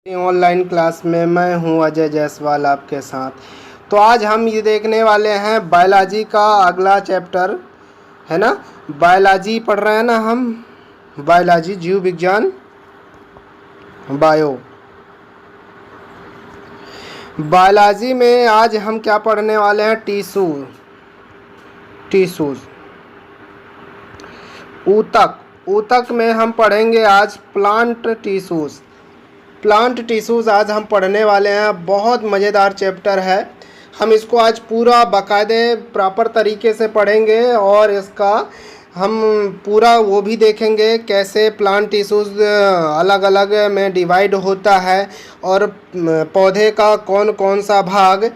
Online class में मैं हूं अजय जायसवाल आपके साथ। तो आज हम ये देखने वाले हैं बायोलॉजी का अगला चैप्टर, है ना। बायोलॉजी पढ़ रहे हैं ना हम, बायोलॉजी जीव विज्ञान बायोलॉजी में आज हम क्या पढ़ने वाले हैं, टिश्यूज। ऊतक में हम पढ़ेंगे आज प्लांट टिश्यूज़ आज हम पढ़ने वाले हैं। बहुत मज़ेदार चैप्टर है। हम इसको आज पूरा बाकायदे प्रॉपर तरीके से पढ़ेंगे और इसका हम पूरा वो भी देखेंगे कैसे प्लांट टिश्यूज़ अलग अलग में डिवाइड होता है और पौधे का कौन कौन सा भाग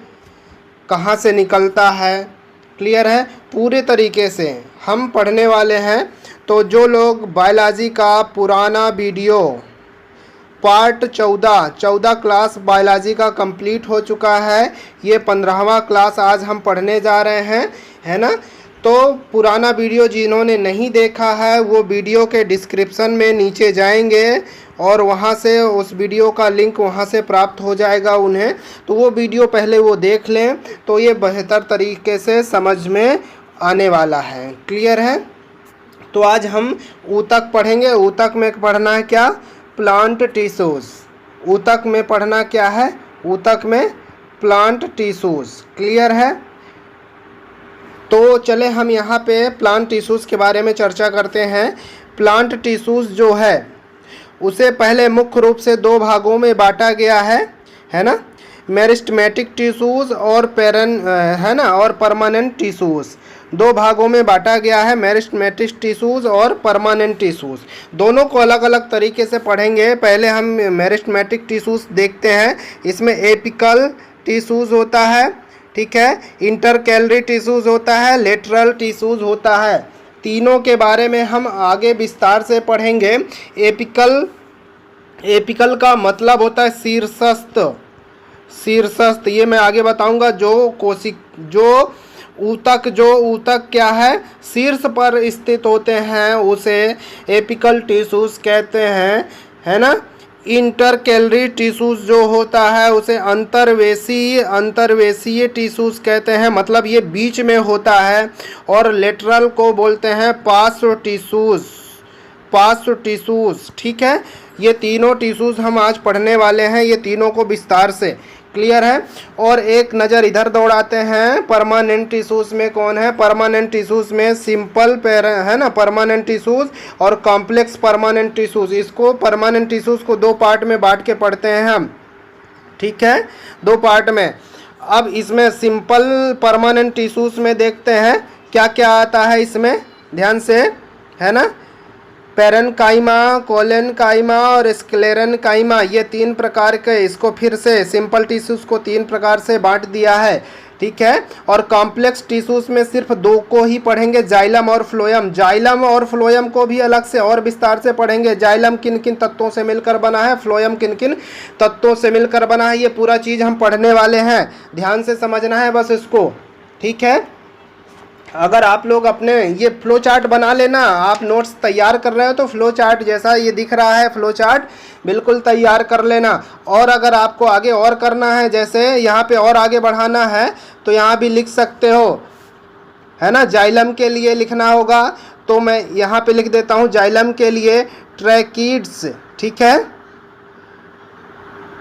कहाँ से निकलता है। क्लियर है, पूरे तरीके से हम पढ़ने वाले हैं। तो जो लोग बायोलॉजी का पुराना वीडियो पार्ट 14 क्लास बायोलॉजी का कंप्लीट हो चुका है, ये 15वां क्लास आज हम पढ़ने जा रहे हैं, है ना। तो पुराना वीडियो जिन्होंने नहीं देखा है वो वीडियो के डिस्क्रिप्शन में नीचे जाएंगे और वहाँ से उस वीडियो का लिंक वहाँ से प्राप्त हो जाएगा उन्हें। तो वो वीडियो पहले वो देख लें तो ये बेहतर तरीके से समझ में आने वाला है। क्लियर है। तो आज हम ऊतक पढ़ेंगे। ऊतक में पढ़ना है क्या, प्लांट टिश्यूज़। ऊतक में पढ़ना क्या है, ऊतक में प्लांट टिश्यूज़। क्लियर है। तो चले हम यहाँ पे प्लांट टिश्यूज़ के बारे में चर्चा करते हैं। प्लांट टिश्यूज़ जो है उसे पहले मुख्य रूप से दो भागों में बांटा गया है ना। मेरिस्टेमेटिक टिश्यूज़ और परमानेंट टिश्यूज़ दो भागों में बांटा गया है। मेरिस्टेमेटिक टिश्यूज़ और परमानेंट टिश्यूज़ दोनों को अलग अलग तरीके से पढ़ेंगे। पहले हम मेरिस्टेमेटिक टिश्यूज़ देखते हैं। इसमें एपिकल टिश्यूज़ होता है, ठीक है, इंटरकैलरी टिश्यूज़ होता है, लेटरल टिश्यूज़ होता है। तीनों के बारे में हम आगे विस्तार से पढ़ेंगे। एपिकल का मतलब होता है शीर्षस्थ, ये मैं आगे बताऊंगा। जो ऊतक क्या है, शीर्ष पर स्थित होते हैं उसे एपिकल टिश्यूज़ कहते हैं, है ना। इंटरकैलरी टिश्यूज़ जो होता है उसे अंतर्वेशीय टिश्यूज़ कहते हैं, मतलब ये बीच में होता है। और लेटरल को बोलते हैं पार्श्व टिश्यूज़, ठीक है। ये तीनों टिश्यूज़ हम आज पढ़ने वाले हैं, ये तीनों को विस्तार से। क्लियर है। और एक नज़र इधर दौड़ाते हैं, परमानेंट टिश्यूज़ में कौन है। परमानेंट टिश्यूज़ में सिंपल है ना परमानेंट टिश्यूज़ और कॉम्प्लेक्स परमानेंट टिश्यूज़। इसको परमानेंट टिश्यूज़ को दो पार्ट में बांट के पढ़ते हैं हम, ठीक है, दो पार्ट में। अब इसमें सिंपल परमानेंट टिश्यूज़ में देखते हैं क्या क्या आता है इसमें, ध्यान से, है ना। पैरेन्काइमा, कोलेनकाइमा और स्क्लेरेन्काइमा, ये तीन प्रकार के, इसको फिर से सिंपल टिश्यूज़ को तीन प्रकार से बांट दिया है, ठीक है। और कॉम्प्लेक्स टिश्यूज़ में सिर्फ दो को ही पढ़ेंगे, जाइलम और फ्लोएम। जाइलम और फ्लोएम को भी अलग से और विस्तार से पढ़ेंगे। जाइलम किन किन तत्वों से मिलकर बना है, फ्लोएम किन किन तत्वों से मिलकर बना है, ये पूरा चीज़ हम पढ़ने वाले हैं। ध्यान से समझना है बस इसको, ठीक है। अगर आप लोग अपने ये फ्लो चार्ट बना लेना, आप नोट्स तैयार कर रहे हो तो फ्लो चार्ट जैसा ये दिख रहा है, फ्लो चार्ट बिल्कुल तैयार कर लेना। और अगर आपको आगे और करना है, जैसे यहाँ पे और आगे बढ़ाना है तो यहाँ भी लिख सकते हो, है ना। जाइलम के लिए लिखना होगा तो मैं यहाँ पे लिख देता हूँ, जाइलम के लिए ट्रैकिड्स, ठीक है,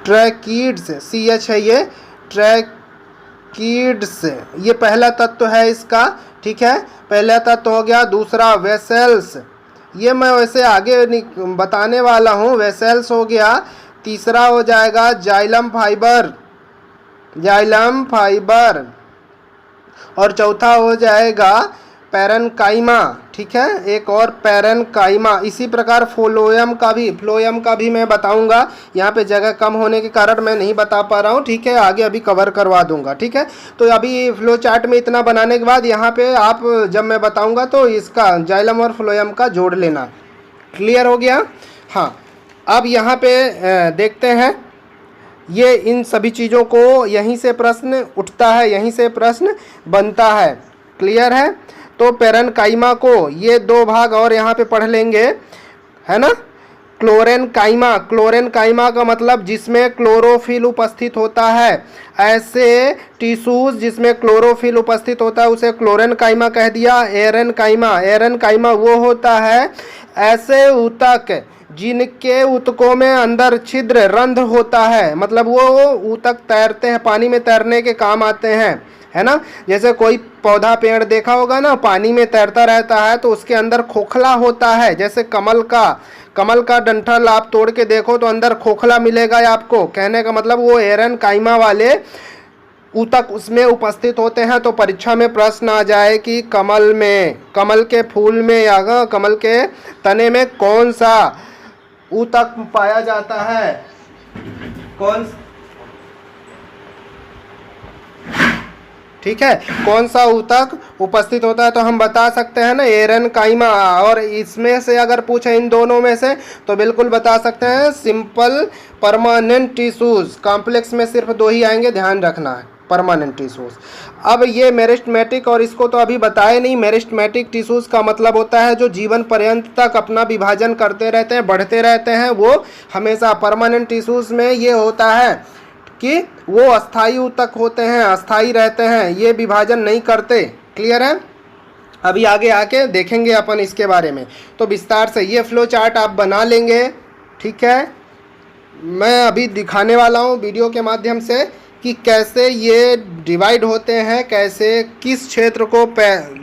ट्रैकिड्स CH है ये, ट्रैकिड्स ये पहला तत्व है इसका, ठीक है, पहला तत्व हो गया। दूसरा वेसल्स, ये मैं वैसे आगे बताने वाला हूँ, वेसल्स हो गया। तीसरा हो जाएगा जाइलम फाइबर और चौथा हो जाएगा पैरेन्काइमा, ठीक है, एक और पैरेन्काइमा। इसी प्रकार फ्लोएम का भी मैं बताऊंगा। यहाँ पे जगह कम होने के कारण मैं नहीं बता पा रहा हूँ, ठीक है, आगे अभी कवर करवा दूंगा, ठीक है। तो अभी फ्लो चार्ट में इतना बनाने के बाद यहाँ पे आप जब मैं बताऊंगा तो इसका जाइलम और फ्लोएम का जोड़ लेना। क्लियर हो गया। हाँ, अब यहाँ पे देखते हैं, ये इन सभी चीज़ों को यहीं से प्रश्न उठता है, यहीं से प्रश्न बनता है। क्लियर है। तो पैरेन्काइमा को ये दो भाग और यहाँ पे पढ़ लेंगे, है ना। क्लोरेनकाइमा का मतलब जिसमें क्लोरोफिल उपस्थित होता है। ऐसे टिश्यूज जिसमें क्लोरोफिल उपस्थित होता है उसे क्लोरेनकाइमा कह दिया। एरेनकाइमा वो होता है ऐसे ऊतक जिनके ऊतकों में अंदर छिद्र रंध्र होता है, मतलब वो ऊतक तैरते हैं, पानी में तैरने के काम आते हैं, है ना। जैसे कोई पौधा पेड़ देखा होगा ना, पानी में तैरता रहता है तो उसके अंदर खोखला होता है। जैसे कमल का डंठल आप तोड़ के देखो तो अंदर खोखला मिलेगा आपको। कहने का मतलब वो एरेनकाइमा वाले ऊतक उसमें उपस्थित होते हैं। तो परीक्षा में प्रश्न आ जाए कि कमल के फूल में या कमल के तने में कौन सा ऊतक पाया जाता है, ठीक है, कौन सा ऊतक उपस्थित होता है, तो हम बता सकते हैं ना एरेनकाइमा। और इसमें से अगर पूछे इन दोनों में से तो बिल्कुल बता सकते हैं सिंपल परमानेंट टिश्यूज। कॉम्प्लेक्स में सिर्फ दो ही आएंगे, ध्यान रखना है, परमानेंट टिश्यूज। अब ये मेरिस्टेमेटिक, और इसको तो अभी बताए नहीं। मेरिस्टेमेटिक टिश्यूज का मतलब होता है जो जीवन पर्यंत तक अपना विभाजन करते रहते हैं, बढ़ते रहते हैं, वो हमेशा। परमानेंट टिश्यूज में ये होता है कि वो अस्थायी ऊतक होते हैं, अस्थायी रहते हैं, ये विभाजन नहीं करते। क्लियर है। अभी आगे आके देखेंगे अपन इसके बारे में। तो विस्तार से ये फ्लो चार्ट आप बना लेंगे, ठीक है। मैं अभी दिखाने वाला हूँ वीडियो के माध्यम से कि कैसे ये डिवाइड होते हैं, कैसे किस क्षेत्र को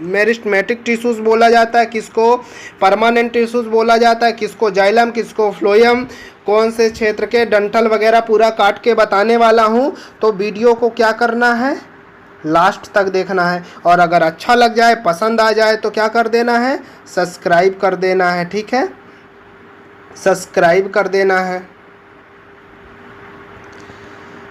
मेरिस्टेमेटिक टिश्यूज बोला जाता है, किसको परमानेंट टिश्यूज बोला जाता है, किसको जाइलम, किसको फ्लोएम, कौन से क्षेत्र के डंठल वगैरह पूरा काट के बताने वाला हूँ। तो वीडियो को क्या करना है, लास्ट तक देखना है। और अगर अच्छा लग जाए, पसंद आ जाए तो क्या कर देना है, सब्सक्राइब कर देना है, ठीक है, सब्सक्राइब कर देना है,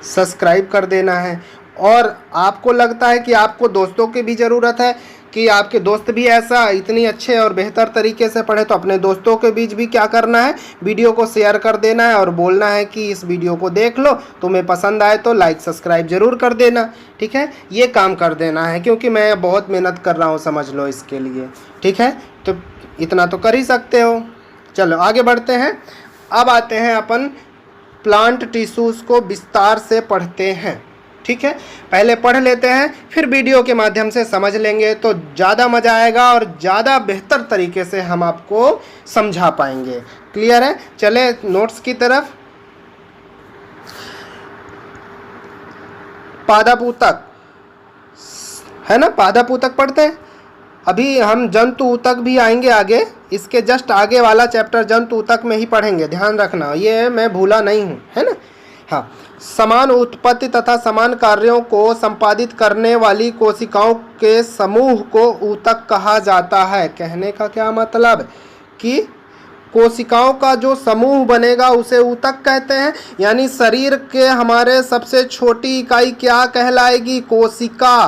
सब्सक्राइब कर देना है। और आपको लगता है कि आपको दोस्तों की भी ज़रूरत है कि आपके दोस्त भी ऐसा इतनी अच्छे और बेहतर तरीके से पढ़े, तो अपने दोस्तों के बीच भी क्या करना है, वीडियो को शेयर कर देना है और बोलना है कि इस वीडियो को देख लो, तुम्हें पसंद आए तो लाइक सब्सक्राइब ज़रूर कर देना, ठीक है। ये काम कर देना है क्योंकि मैं बहुत मेहनत कर रहा हूँ, समझ लो इसके लिए, ठीक है। तो इतना तो कर ही सकते हो। चलो आगे बढ़ते हैं। अब आते हैं अपन प्लांट टिश्यूज़ को विस्तार से पढ़ते हैं, ठीक है। पहले पढ़ लेते हैं, फिर वीडियो के माध्यम से समझ लेंगे तो ज़्यादा मज़ा आएगा और ज़्यादा बेहतर तरीके से हम आपको समझा पाएंगे। क्लियर है। चले नोट्स की तरफ। पादपूतक है ना, पादपूतक पढ़ते हैं। अभी हम जंतु ऊतक भी आएंगे आगे, इसके जस्ट आगे वाला चैप्टर जंतु ऊतक में ही पढ़ेंगे, ध्यान रखना, ये मैं भूला नहीं हूँ, है ना। हाँ, समान उत्पत्ति तथा समान कार्यों को संपादित करने वाली कोशिकाओं के समूह को ऊतक कहा जाता है। कहने का क्या मतलब कि कोशिकाओं का जो समूह बनेगा उसे ऊतक कहते हैं। यानी शरीर के हमारे सबसे छोटी इकाई क्या कहलाएगी, कोशिका,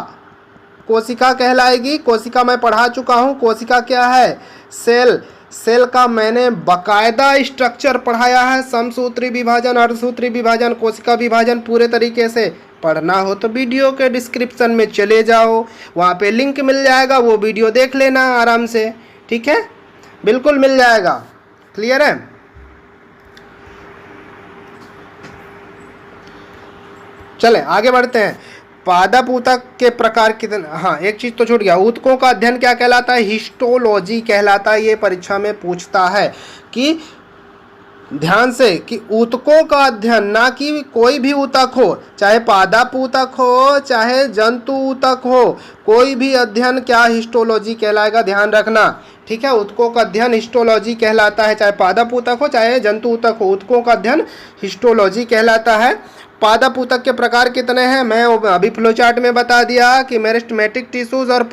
कोशिका कहलाएगी। कोशिका मैं पढ़ा चुका हूँ। कोशिका क्या है, सेल। सेल का मैंने बकायदा स्ट्रक्चर पढ़ाया है, समसूत्री विभाजन, अर्धसूत्री विभाजन, कोशिका विभाजन, पूरे तरीके से। पढ़ना हो तो वीडियो के डिस्क्रिप्शन में चले जाओ, वहाँ पे लिंक मिल जाएगा, वो वीडियो देख लेना आराम से, ठीक है, बिल्कुल मिल जाएगा। क्लियर है। चलें आगे बढ़ते हैं। पादप ऊतक के प्रकार कितने, हाँ एक चीज़ तो छूट गया, ऊतकों का अध्ययन क्या कहलाता है, हिस्टोलॉजी कहलाता है। ये परीक्षा में पूछता है कि ध्यान से कि ऊतकों का अध्ययन, ना कि कोई भी ऊतक हो, चाहे पादप ऊतक हो चाहे जंतु ऊतक हो, कोई भी अध्ययन क्या हिस्टोलॉजी कहलाएगा, ध्यान रखना, ठीक है। ऊतकों का अध्ययन हिस्टोलॉजी कहलाता है, चाहे पादप ऊतक हो चाहे जंतु ऊतक हो, ऊतकों का अध्ययन हिस्टोलॉजी कहलाता है। पादप ऊतक के प्रकार कितने हैं, मैं अभी फ्लो चार्ट में बता दिया कि मेरिस्टेमेटिक टिश्यूज और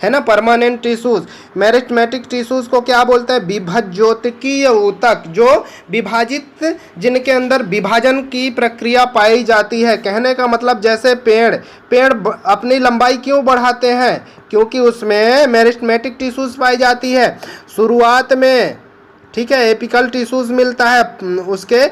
है ना परमानेंट टिश्यूज। मेरिस्टेमेटिक टिश्यूज को क्या बोलते हैं, विभज्योतकीय ऊतक, जो विभाजित, जिनके अंदर विभाजन की प्रक्रिया पाई जाती है। कहने का मतलब जैसे पेड़ अपनी लंबाई क्यों बढ़ाते हैं, क्योंकि उसमें मेरिस्टेमेटिक टिश्यूज पाई जाती है शुरुआत में, ठीक है। एपिकल टिश्यूज मिलता है उसके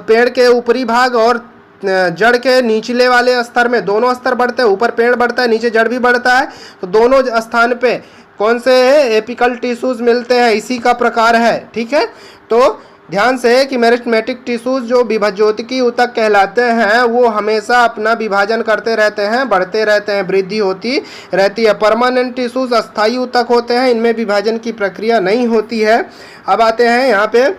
पेड़ के ऊपरी भाग और जड़ के निचले वाले स्तर में, दोनों स्तर बढ़ते हैं, ऊपर पेड़ बढ़ता है नीचे जड़ भी बढ़ता है, तो दोनों स्थान पे कौन से एपिकल टिश्यूज मिलते हैं, इसी का प्रकार है, ठीक है। तो ध्यान से कि मेरिस्टेमेटिक टिश्यूज जो विभज्योतिकी ऊतक कहलाते हैं वो हमेशा अपना विभाजन करते रहते हैं, बढ़ते रहते हैं, वृद्धि होती रहती है। परमानेंट टिश्यूज अस्थायी ऊतक होते हैं, इनमें विभाजन की प्रक्रिया नहीं होती है। अब आते हैं यहाँ पे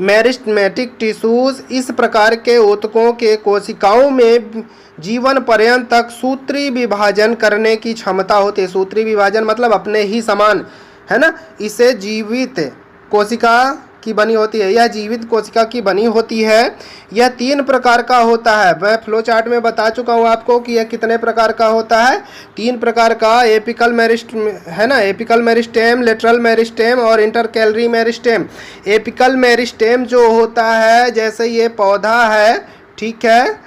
मेरिस्टेमेटिक टिश्यूज इस प्रकार के ऊतकों के कोशिकाओं में जीवन पर्यंत तक सूत्री विभाजन करने की क्षमता होती है। सूत्री विभाजन मतलब अपने ही समान, है ना। इसे जीवित कोशिका की बनी होती है, यह जीवित कोशिका की बनी होती है। यह 3 प्रकार का होता है। मैं फ्लो चार्ट में बता चुका हूँ आपको कि यह कितने प्रकार का होता है। 3 प्रकार का, एपिकल मेरिस्टेम है ना, एपिकल मेरिस्टेम, लेटरल मेरिस्टेम और इंटरकैलरी मेरिस्टेम। एपिकल मेरिस्टेम जो होता है, जैसे ये पौधा है, ठीक है,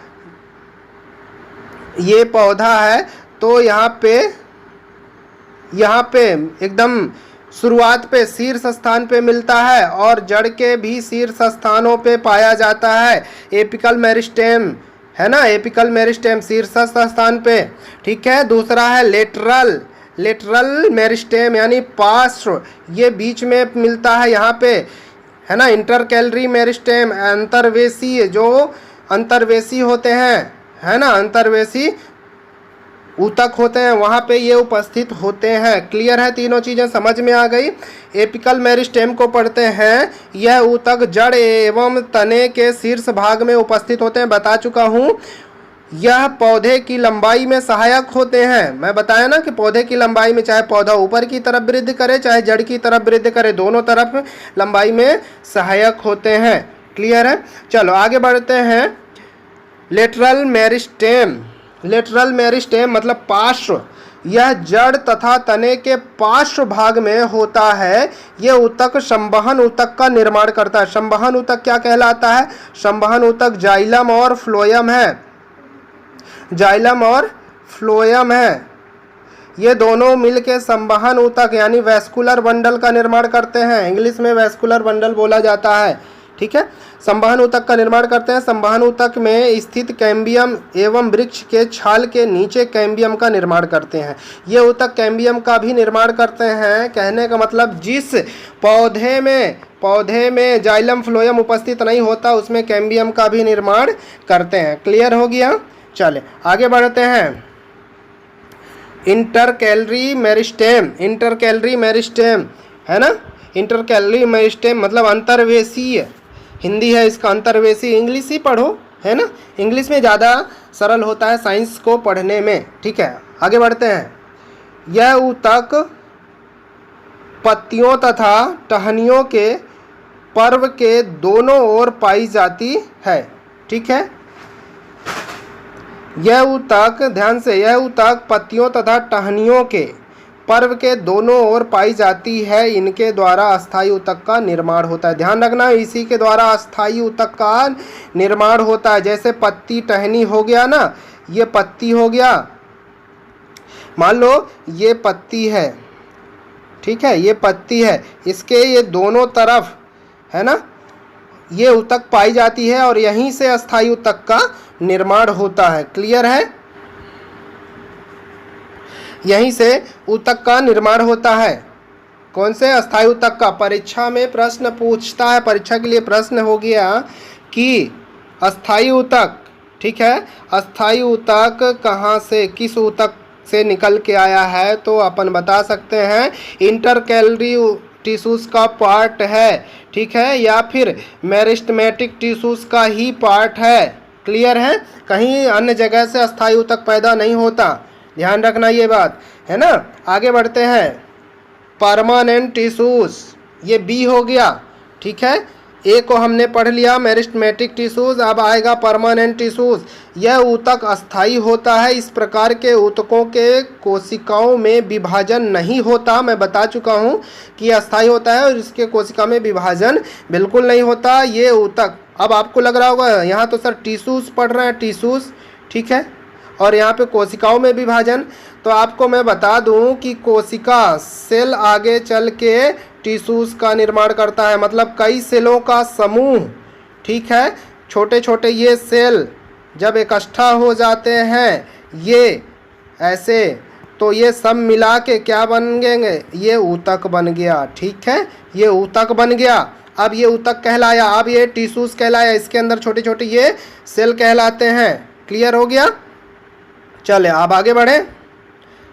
ये पौधा है, तो यहाँ पे एकदम शुरुआत पे शीर्ष स्थान पे मिलता है और जड़ के भी शीर्ष स्थानों पे पाया जाता है एपिकल मेरिस्टेम, है ना। एपिकल मेरिस्टेम शीर्ष स्थान पे, ठीक है। दूसरा है लेटरल मेरिस्टेम यानी पार्श्व, ये बीच में मिलता है यहाँ पे, है ना। इंटरकैलरी मेरिस्टेम अंतर्वेशी, जो अंतर्वेशी होते हैं, है ना, अंतर्वेशी ऊतक होते हैं, वहाँ पे ये उपस्थित होते हैं। क्लियर है, तीनों चीज़ें समझ में आ गई। एपिकल मेरिस्टेम को पढ़ते हैं, यह ऊतक जड़ एवं तने के शीर्ष भाग में उपस्थित होते हैं, बता चुका हूँ। यह पौधे की लंबाई में सहायक होते हैं। मैं बताया ना कि पौधे की लंबाई में, चाहे पौधा ऊपर की तरफ वृद्धि करे चाहे जड़ की तरफ वृद्धि करे, दोनों तरफ लंबाई में सहायक होते हैं। क्लियर है, चलो आगे बढ़ते हैं। लेटरल मेरिस्टेम मतलब पार्श्व, यह जड़ तथा तने के पार्श्व भाग में होता है। यह ऊतक संवहन ऊतक का निर्माण करता है। संवहन ऊतक क्या कहलाता है? संवहन ऊतक जाइलम और फ्लोएम है, जाइलम और फ्लोएम है। ये दोनों मिलके संवहन ऊतक यानी वैस्कुलर बंडल का निर्माण करते हैं। इंग्लिश में वैस्कुलर बंडल बोला जाता है, ठीक है। संवहन ऊतक का निर्माण करते हैं। संवहन ऊतक में स्थित कैम्बियम एवं वृक्ष के छाल के नीचे कैम्बियम का निर्माण करते हैं। ये ऊतक कैम्बियम का भी निर्माण करते हैं। कहने का मतलब जिस पौधे में जाइलम फ्लोएम उपस्थित नहीं होता उसमें कैम्बियम का भी निर्माण करते हैं। क्लियर हो गया, चले आगे बढ़ते हैं। इंटरकैलरी मेरिस्टेम है ना। इंटरकैलरी मेरिस्टेम मतलब अंतर्वेशीय, हिंदी है इसका अंतर्वेशी। इंग्लिश ही पढ़ो, है ना, इंग्लिश में ज़्यादा सरल होता है साइंस को पढ़ने में, ठीक है। आगे बढ़ते हैं। यह ऊतक पत्तियों तथा टहनियों के पर्व के दोनों ओर पाई जाती है, ठीक है। यह ऊतक, ध्यान से, यह ऊतक पत्तियों तथा टहनियों के पर्व के दोनों ओर पाई जाती है। इनके द्वारा अस्थायी ऊतक का निर्माण होता है। ध्यान रखना, इसी के द्वारा अस्थायी ऊतक का निर्माण होता है। जैसे पत्ती टहनी हो गया ना, ये पत्ती हो गया, मान लो ये पत्ती है, ठीक है, ये पत्ती है, इसके ये दोनों तरफ, है ना, ये ऊतक पाई जाती है और यहीं से अस्थायी ऊतक का निर्माण होता है। क्लियर है, यहीं से ऊतक का निर्माण होता है। कौन से? अस्थायी ऊतक का। परीक्षा में प्रश्न पूछता है, परीक्षा के लिए प्रश्न हो गया कि अस्थायी ऊतक, ठीक है, अस्थायी ऊतक कहाँ से, किस ऊतक से निकल के आया है, तो अपन बता सकते हैं इंटरकैलरी टिश्यूज का पार्ट है, ठीक है, या फिर मेरिस्टेमेटिक टिश्यूज का ही पार्ट है। क्लियर है, कहीं अन्य जगह से अस्थायी ऊतक पैदा नहीं होता, ध्यान रखना ये बात, है ना। आगे बढ़ते हैं। परमानेंट टिश्यूज, ये बी हो गया, ठीक है। ए को हमने पढ़ लिया मेरिस्टेमेटिक टिश्यूज, अब आएगा परमानेंट टिश्यूज। यह ऊतक अस्थायी होता है। इस प्रकार के ऊतकों के कोशिकाओं में विभाजन नहीं होता। मैं बता चुका हूँ कि अस्थायी होता है और इसके कोशिका में विभाजन बिल्कुल नहीं होता ये ऊतक। अब आपको लग रहा होगा यहाँ तो सर टिश्यूज पढ़ रहे हैं, टिश्यूज, ठीक है, और यहाँ पे कोशिकाओं में विभाजन। तो आपको मैं बता दूं कि कोशिका सेल आगे चल के टिश्यूज का निर्माण करता है, मतलब कई सेलों का समूह, ठीक है। छोटे छोटे ये सेल जब इकट्ठा हो जाते हैं ये ऐसे, तो ये सब मिला के क्या बन गए, ये ऊतक बन गया, ठीक है, ये ऊतक बन गया। अब ये ऊतक कहलाया, अब ये टिश्यूज कहलाया, इसके अंदर छोटे छोटे ये सेल कहलाते हैं। क्लियर हो गया? चले अब आगे बढ़े,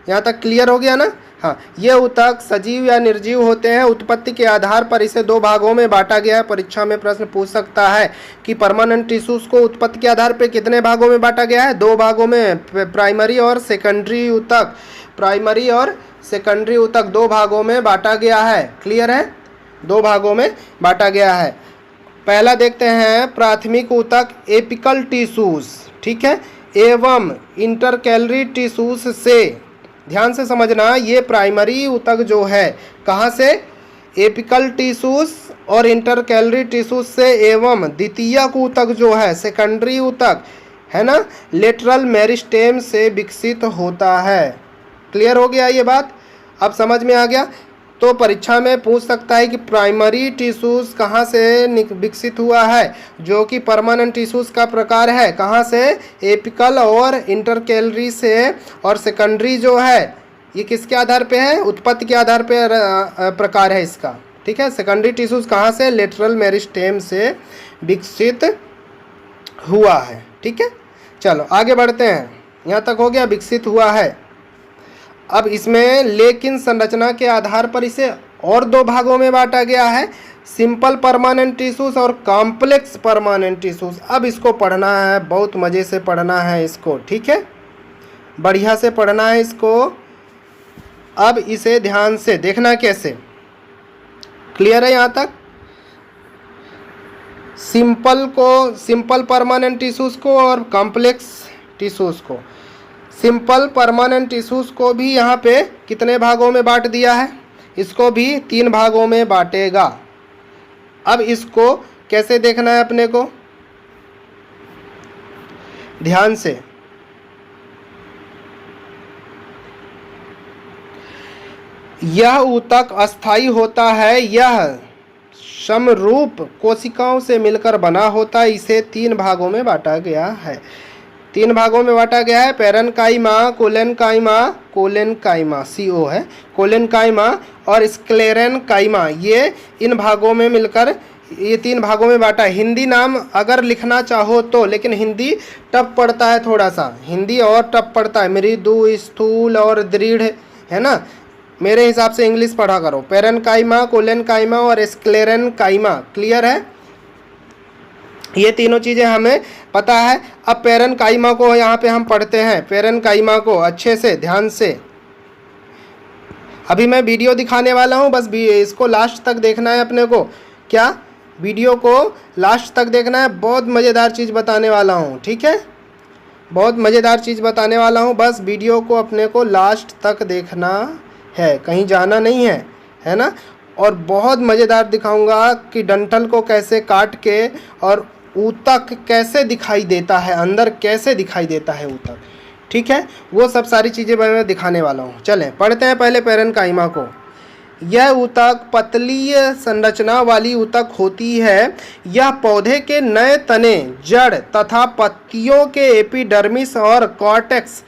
यहाँ तक क्लियर हो गया ना? हाँ, ये ऊतक सजीव या निर्जीव होते हैं। उत्पत्ति के आधार पर इसे दो भागों में बांटा गया है। परीक्षा में प्रश्न पूछ सकता है कि परमानेंट टिश्यूज को उत्पत्ति के आधार पर कितने भागों में बांटा गया है? दो भागों में, प्राइमरी और सेकेंडरी ऊतक। प्राइमरी और सेकेंडरी ऊतक दो भागों में बांटा गया है। क्लियर है? दो भागों में बांटा गया है। पहला देखते हैं प्राथमिक ऊतक एपिकल टिश्यूज, ठीक है, एवं इंटरकैलरी टिश्यूज से। ध्यान से समझना, ये प्राइमरी ऊतक जो है कहाँ से? एपिकल टिश्यूज और इंटरकैलरी टिश्यूज से, एवं द्वितीयक ऊतक जो है सेकेंडरी ऊतक है ना, लेटरल मेरिस्टेम से विकसित होता है। क्लियर हो गया ये बात? अब समझ में आ गया? तो परीक्षा में पूछ सकता है कि प्राइमरी टिश्यूज कहाँ से विकसित हुआ है, जो कि परमानेंट टिश्यूज का प्रकार है। कहाँ से? एपिकल और इंटरकैलरी से। और सेकेंडरी जो है ये किसके आधार पे है? उत्पत्ति के आधार पे प्रकार है इसका, ठीक है। सेकेंडरी टिश्यूज कहाँ से? लेटरल मेरिस्टेम से विकसित हुआ है, ठीक है। चलो आगे बढ़ते हैं, यहाँ तक हो गया विकसित हुआ है। अब इसमें लेकिन संरचना के आधार पर इसे और दो भागों में बांटा गया है, सिंपल परमानेंट टिश्यूज और कॉम्प्लेक्स परमानेंट टिश्यूज। अब इसको पढ़ना है, बहुत मज़े से पढ़ना है इसको, ठीक है, बढ़िया से पढ़ना है इसको। अब इसे ध्यान से देखना कैसे। क्लियर है यहाँ तक? सिंपल परमानेंट टिश्यूज को और कॉम्प्लेक्स टिश्यूज को। सिंपल परमानेंट टिश्यूज को भी यहाँ पे कितने भागों में बांट दिया है? इसको भी 3 भागों में बांटेगा। अब इसको कैसे देखना है अपने को? ध्यान से। यह ऊतक अस्थायी होता है, यह समरूप कोशिकाओं से मिलकर बना होता है। इसे 3 भागों में बांटा गया है। 3 भागों में बांटा गया है, पैरेन्काइमा, कोलेनकाइमा CO है, कोलेनकाइमा और स्क्लेरेनकाइमा। ये इन भागों में मिलकर ये 3 भागों में बांटा है। हिंदी नाम अगर लिखना चाहो तो, लेकिन हिंदी टफ पड़ता है थोड़ा सा, हिंदी और टफ पड़ता है। मृदु, स्थूल और दृढ़, है ना। मेरे हिसाब से इंग्लिश पढ़ा करो। पैरेन्काइमा, कोलेनकाइमा और स्क्लेरेनकाइमा। क्लियर है? ये तीनों चीज़ें हमें पता है। अब पैरेन्काइमा को यहाँ पे हम पढ़ते हैं, पैरेन्काइमा को अच्छे से ध्यान से। अभी मैं वीडियो दिखाने वाला हूँ, बस इसको लास्ट तक देखना है अपने को। क्या? वीडियो को लास्ट तक देखना है, बहुत मज़ेदार चीज़ बताने वाला हूँ, ठीक है, बहुत मज़ेदार चीज़ बताने वाला हूँ। बस वीडियो को अपने को लास्ट तक देखना है, कहीं जाना नहीं है, है ना। और बहुत मज़ेदार दिखाऊंगा कि डंठल को कैसे काट के और ऊतक कैसे दिखाई देता है, अंदर कैसे दिखाई देता है ऊतक, ठीक है। वो सब सारी चीज़ें मैं दिखाने वाला हूँ। चलें पढ़ते हैं पहले पैरेन्काइमा को। यह ऊतक पतली संरचना वाली ऊतक होती है। यह पौधे के नए तने, जड़ तथा पत्तियों के एपिडर्मिस और कॉर्टेक्स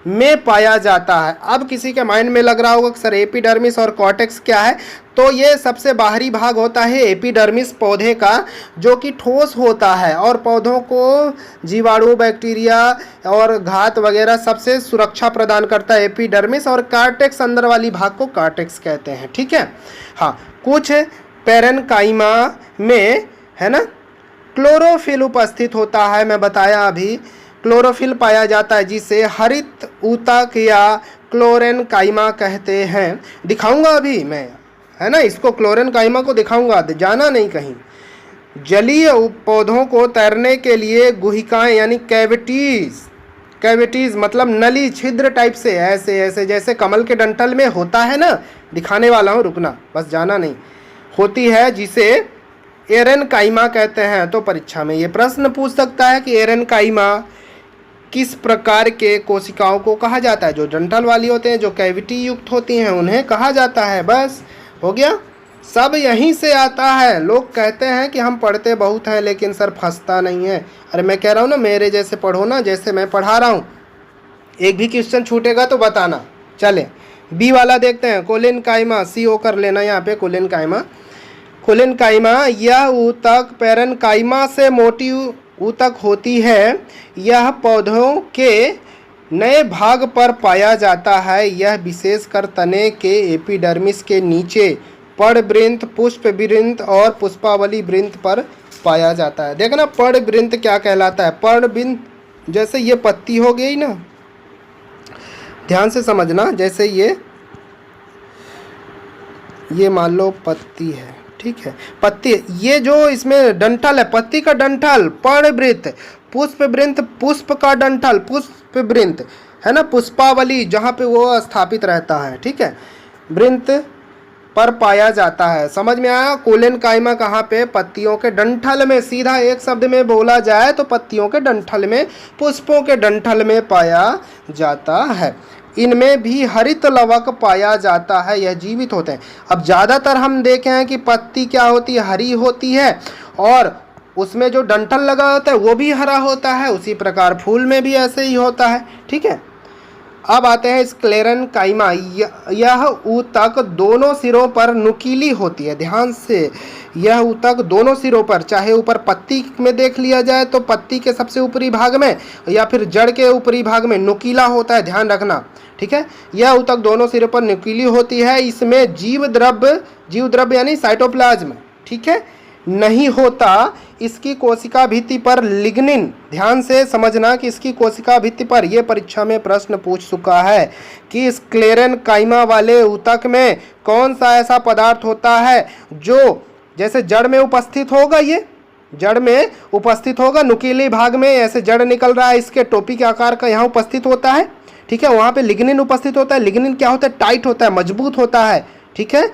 में पाया जाता है। अब किसी के माइंड में लग रहा होगा कि सर एपिडर्मिस और कॉर्टेक्स क्या है? तो ये सबसे बाहरी भाग होता है एपिडर्मिस पौधे का, जो कि ठोस होता है और पौधों को जीवाणु, बैक्टीरिया और घात वगैरह सबसे सुरक्षा प्रदान करता है एपिडर्मिस। और कॉर्टेक्स अंदर वाली भाग को कॉर्टेक्स कहते हैं, ठीक है। हाँ, कुछ पैरेन्काइमा में, है ना, क्लोरोफिल उपस्थित होता है। मैं बताया अभी, क्लोरोफिल पाया जाता है, जिसे हरित ऊतक या क्लोरेन्काइमा कहते हैं। दिखाऊंगा अभी मैं, है ना, इसको क्लोरेन्काइमा को दिखाऊंगा, जाना नहीं कहीं। जलीय पौधों को तैरने के लिए गुहिकाएं यानी कैविटीज मतलब नली, छिद्र टाइप से, ऐसे ऐसे जैसे कमल के डंठल में होता है ना, दिखाने वाला हूँ, रुकना, बस जाना नहीं, होती है, जिसे एरेन्काइमा कहते हैं। तो परीक्षा में ये प्रश्न पूछ सकता है कि एरेन्काइमा किस प्रकार के कोशिकाओं को कहा जाता है? जो डंठल वाली होते हैं, जो कैविटी युक्त होती हैं, उन्हें कहा जाता है। बस हो गया, सब यहीं से आता है। लोग कहते हैं कि हम पढ़ते बहुत हैं लेकिन सर फंसता नहीं है। अरे मैं कह रहा हूँ ना, मेरे जैसे पढ़ो ना, जैसे मैं पढ़ा रहा हूँ। एक भी क्वेश्चन छूटेगा तो बताना। चले बी वाला देखते हैं, कोलेनकाइमा, CO कर लेना यहाँ पे, कोलेनकाइमा। कोलेनकाइमा यह ऊतक पैरेन्काइमा से मोटी ऊतक होती है। यह पौधों के नए भाग पर पाया जाता है। यह विशेषकर तने के एपिडर्मिस के नीचे पर्णवृंत, पुष्पवृंत और पुष्पावली वृंत पर पाया जाता है। देखना पर्णवृंत क्या कहलाता है। पर्णवृंत जैसे ये पत्ती हो गई ना, ध्यान से समझना, जैसे ये मान लो पत्ती है, ठीक है, पत्ती, ये जो इसमें डंठल है, पत्ती का डंठल पर्णवृंत, पुष्पवृंत पुष्प का डंठल पुष्पवृंत है ना, पुष्पावली जहाँ पे वो स्थापित रहता है, ठीक है, वृंत पर पाया जाता है। समझ में आया। कोलेनकाइमा कहाँ पे? पत्तियों के डंठल में। सीधा एक शब्द में बोला जाए तो पत्तियों के डंठल में, पुष्पों के डंठल में पाया जाता है। इनमें भी हरित लवक पाया जाता है। यह जीवित होते हैं। अब ज़्यादातर हम देखे हैं कि पत्ती क्या होती है, हरी होती है, और उसमें जो डंठल लगा होता है वो भी हरा होता है। उसी प्रकार फूल में भी ऐसे ही होता है, ठीक है। अब आते हैं स्क्लेरेनकाइमा। यह ऊतक दोनों सिरों पर नुकीली होती है। ध्यान से, यह ऊतक दोनों सिरों पर, चाहे ऊपर पत्ती में देख लिया जाए तो पत्ती के सबसे ऊपरी भाग में, या फिर जड़ के ऊपरी भाग में नुकीला होता है। ध्यान रखना, ठीक है। यह ऊतक दोनों सिरों पर नुकीली होती है। इसमें जीव द्रव्य यानी साइटोप्लाज्म, ठीक है, नहीं होता। इसकी कोशिका भित्ति पर लिग्निन, ध्यान से समझना कि इसकी कोशिका भित्ति पर, यह परीक्षा में प्रश्न पूछ चुका है कि स्क्लेरेनकाइमा वाले ऊतक में कौन सा ऐसा पदार्थ होता है जो जैसे जड़ में उपस्थित होगा, ये जड़ में उपस्थित होगा, नुकीले भाग में ऐसे जड़ निकल रहा है, इसके टोपी के आकार का यहाँ उपस्थित होता है, ठीक है, वहाँ पे लिग्निन उपस्थित होता है। लिग्निन क्या होता है? टाइट होता है, मजबूत होता है, ठीक है,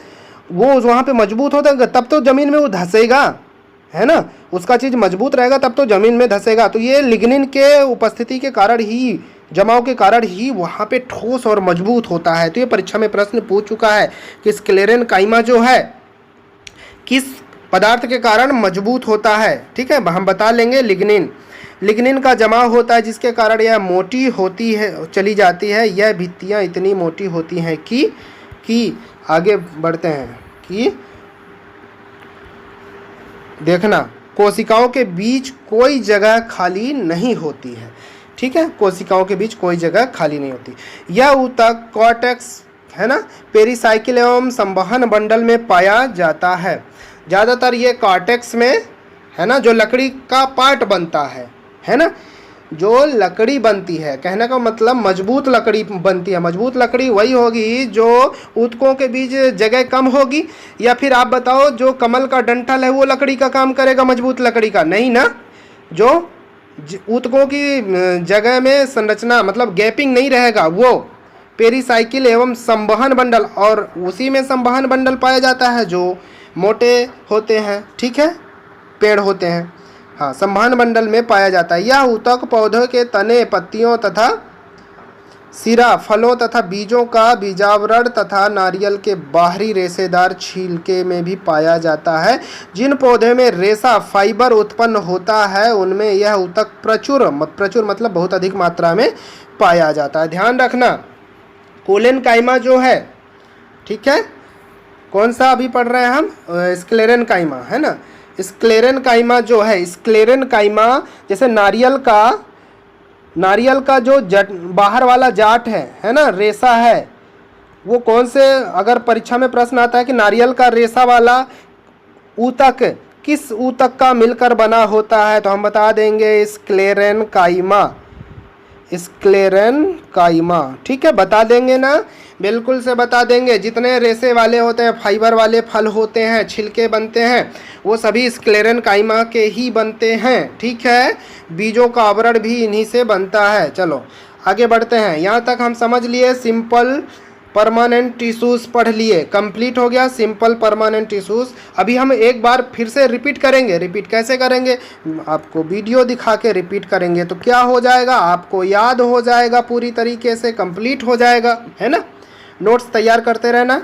वो वहाँ पे मजबूत होता है, तब तो जमीन में वो धंसेगा, है ना, उसका चीज़ मजबूत रहेगा तब तो जमीन में धंसेगा। तो ये लिग्निन के उपस्थिति के कारण ही, जमाव के कारण ही वहाँ पे ठोस और मजबूत होता है। तो ये परीक्षा में प्रश्न पूछ चुका है कि स्क्लेरेनकाइमा जो है किस पदार्थ के कारण मजबूत होता है, ठीक है, हम बता लेंगे लिग्निन का जमाव होता है, जिसके कारण यह मोटी होती है, चली जाती है। यह भित्तियाँ इतनी मोटी होती हैं कि आगे बढ़ते हैं कि देखना, कोशिकाओं के बीच कोई जगह खाली नहीं होती है, ठीक है, कोशिकाओं के बीच कोई जगह खाली नहीं होती। यह ऊतक कॉर्टेक्स, है ना, पेरिसाइकिल एवं संवहन बंडल में पाया जाता है। ज़्यादातर ये कॉर्टेक्स में, है ना, जो लकड़ी का पार्ट बनता है ना, जो लकड़ी बनती है, कहने का मतलब मजबूत लकड़ी बनती है। मजबूत लकड़ी वही होगी जो ऊतकों के बीच जगह कम होगी, या फिर आप बताओ जो कमल का डंठल है वो लकड़ी का काम करेगा मजबूत लकड़ी का? नहीं ना, जो ऊतकों की जगह में संरचना मतलब गैपिंग नहीं रहेगा, वो पेरिसाइकिल एवं संवहन बंडल, और उसी में संवहन बंडल पाया जाता है जो मोटे होते हैं, ठीक है, पेड़ होते हैं, हाँ, संवहन मंडल में पाया जाता है। यह ऊतक पौधों के तने, पत्तियों तथा सिरा, फलों तथा बीजों का बीजावरण तथा नारियल के बाहरी रेशेदार छिलके में भी पाया जाता है। जिन पौधे में रेशा फाइबर उत्पन्न होता है उनमें यह ऊतक प्रचुर मतलब बहुत अधिक मात्रा में पाया जाता है। ध्यान रखना, कोलेनकाइमा जो है, ठीक है, कौन सा अभी पढ़ रहे हैं हम? स्क्लेरेनकाइमा, है ना। स्क्लेरेनकाइमा जो है, स्क्लेरेनकाइमा जैसे नारियल का जो बाहर वाला जाट है ना, रेशा है, वो कौन से, अगर परीक्षा में प्रश्न आता है कि नारियल का रेशा वाला ऊतक किस ऊतक का मिलकर बना होता है, तो हम बता देंगे स्क्लेरेनकाइमा, ठीक है, बता देंगे ना, बिल्कुल से बता देंगे। जितने रेशे वाले होते हैं, फाइबर वाले फल होते हैं, छिलके बनते हैं, वो सभी स्क्लेरेनकाइमा के ही बनते हैं, ठीक है। बीजों का आवरण भी इन्हीं से बनता है। चलो आगे बढ़ते हैं। यहाँ तक हम समझ लिए सिंपल परमानेंट टिश्यूज़ पढ़ लिए, कंप्लीट हो गया सिंपल परमानेंट टिश्यूज़। अभी हम एक बार फिर से रिपीट करेंगे। रिपीट कैसे करेंगे? आपको वीडियो दिखा के रिपीट करेंगे तो क्या हो जाएगा, आपको याद हो जाएगा, पूरी तरीके से कंप्लीट हो जाएगा, है ना। नोट्स तैयार करते रहना।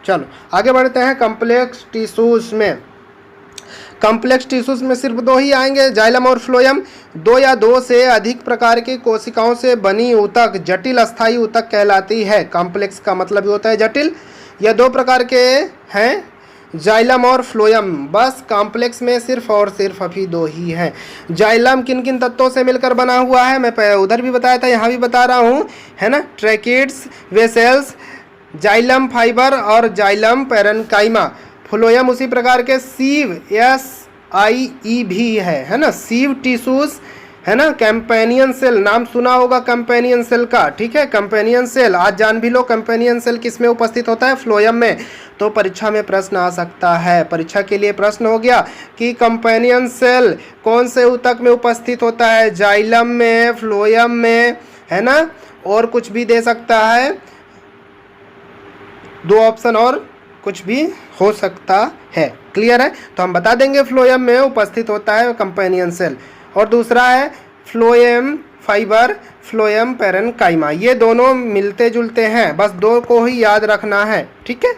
चलो आगे बढ़ते हैं कॉम्प्लेक्स टिश्यूज़ में। कॉम्प्लेक्स टिश्यूज़ में सिर्फ दो ही आएंगे, जाइलम और फ्लोएम। दो या दो से अधिक प्रकार की कोशिकाओं से बनी ऊतक जटिल अस्थायी ऊतक कहलाती है। कॉम्प्लेक्स का मतलब ही होता है जटिल। यह दो प्रकार के हैं, जाइलम और फ्लोएम, बस कॉम्प्लेक्स में सिर्फ और सिर्फ अभी दो ही हैं। जाइलम किन किन तत्वों से मिलकर बना हुआ है, मैं उधर भी बताया था, यहाँ भी बता रहा हूँ, है ना। ट्रैकिड्स, वेसेल्स, जाइलम फाइबर और जाइलम पैरेन्काइमा। फ्लोएम उसी प्रकार के सीव, SIE भी है ना, सीव टिश्यूज, है ना। कैंपेनियन सेल, नाम सुना होगा कैंपेनियन सेल का, ठीक है। कैंपेनियन सेल आज जान भी लो, कैंपेनियन सेल किस में उपस्थित होता है, फ्लोएम में। तो परीक्षा में प्रश्न आ सकता है, परीक्षा के लिए प्रश्न हो गया कि कैंपेनियन सेल कौन से ऊतक में उपस्थित होता है, जाइलम में, फ्लोएम में, है ना। और कुछ भी दे सकता है, दो ऑप्शन और कुछ भी हो सकता है। क्लियर है, तो हम बता देंगे फ्लोएम में उपस्थित होता है कैंपेनियन सेल। और दूसरा है फ्लोएम फाइबर, फ्लोएम पैरेन्काइमा, ये दोनों मिलते जुलते हैं, बस दो को ही याद रखना है, ठीक है।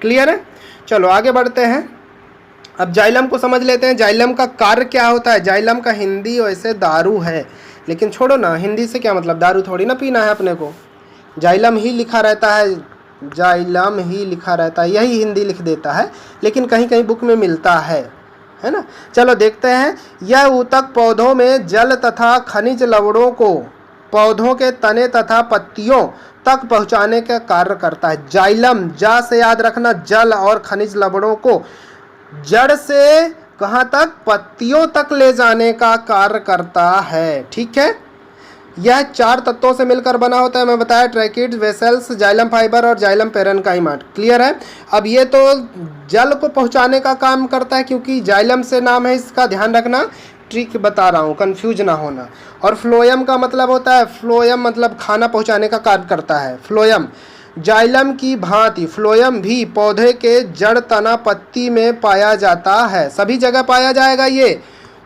क्लियर है, चलो आगे बढ़ते हैं। अब जाइलम को समझ लेते हैं, जाइलम का कार्य क्या होता है। जाइलम का हिंदी वैसे दारू है, लेकिन छोड़ो ना, हिंदी से क्या मतलब, दारू थोड़ी ना पीना है अपने को। जाइलम ही लिखा रहता है, जाइलम ही लिखा रहता है, यही हिंदी लिख देता है, लेकिन कहीं कहीं बुक में मिलता है ना। चलो देखते हैं। यह ऊतक पौधों में जल तथा खनिज लवणों को पौधों के तने तथा पत्तियों तक पहुंचाने का कार्य करता है। जाइलम, जा से याद रखना, जल और खनिज लवणों को जड़ से कहाँ तक, पत्तियों तक ले जाने का कार्य करता है, ठीक है। यह 4 तत्वों से मिलकर बना होता है, मैं बताया, ट्रैकिड्स, वेसेल्स, जाइलम फाइबर और जाइलम पैरेन्काइमा। क्लियर है। अब ये तो जल को पहुंचाने का काम करता है, क्योंकि जाइलम से नाम है, इसका ध्यान रखना, ट्रिक बता रहा हूँ, कंफ्यूज ना होना। और फ्लोएम का मतलब होता है, फ्लोएम मतलब खाना पहुँचाने का कार्य करता है। फ्लोएम जाइलम की भांति फ्लोएम भी पौधे के जड़, तना, पत्ती में पाया जाता है, सभी जगह पाया जाएगा ये,